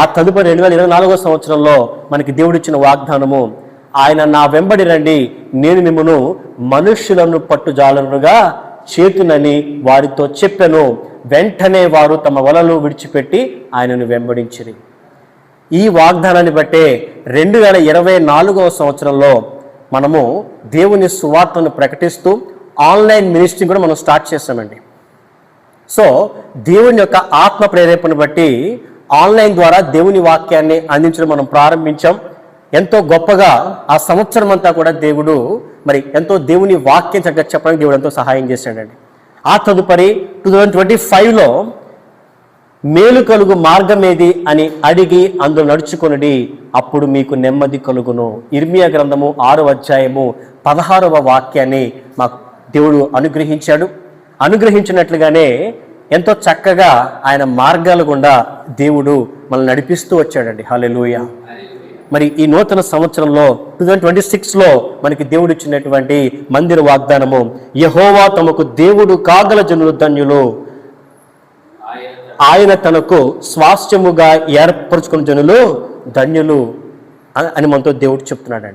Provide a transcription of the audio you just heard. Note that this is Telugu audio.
ఆ తదుపరి 2024 సంవత్సరంలో మనకి దేవుడిచ్చిన వాగ్దానము, ఆయన నా వెంబడి రండి, నేను మిమ్మను మనుష్యులను పట్టుజాలనుగా చేతునని వారితో చెప్పెను. వెంటనే వారు తమ వలలు విడిచిపెట్టి ఆయనను వెంబడించిరి. ఈ వాగ్దానాన్ని బట్టే 2024 సంవత్సరంలో మనము దేవుని సువార్తను ప్రకటిస్తూ ఆన్లైన్ మినిస్ట్రీ కూడా మనం స్టార్ట్ చేస్తామండి. సో దేవుని యొక్క ఆత్మ ప్రేరేపణ బట్టి ఆన్లైన్ ద్వారా దేవుని వాక్యాన్ని అందించడం మనం ప్రారంభించాం. ఎంతో గొప్పగా ఆ సంవత్సరం అంతా కూడా దేవుడు మరి ఎంతో దేవుని వాక్యం చక్కగా చెప్పడానికి దేవుడు ఎంతో సహాయం చేశాడండి. ఆ తదుపరి 2025లో మేలు కలుగు మార్గం ఏది అని అడిగి అందులో నడుచుకొనుడి, అప్పుడు మీకు నెమ్మది కలుగును. ఇర్మియా గ్రంథము 6వ అధ్యాయము 16వ వాక్యాన్ని మాకు దేవుడు అనుగ్రహించాడు. అనుగ్రహించినట్లుగానే ఎంతో చక్కగా ఆయన మార్గాల గుండా దేవుడు మనల్ని నడిపిస్తూ వచ్చాడండి. హల్లెలూయా. మరి ఈ నూతన సంవత్సరంలో 2026లో మనకి దేవుడు ఇచ్చినటువంటి మందిర వాగ్దానము, యెహోవా తమకు దేవుడు కాగల జనులు ధన్యులు, ఆయన తనకు స్వాస్థ్యముగా ఏర్పరచుకున్న జనులు ధన్యులు అని మనతో దేవుడు చెప్తున్నాడండి.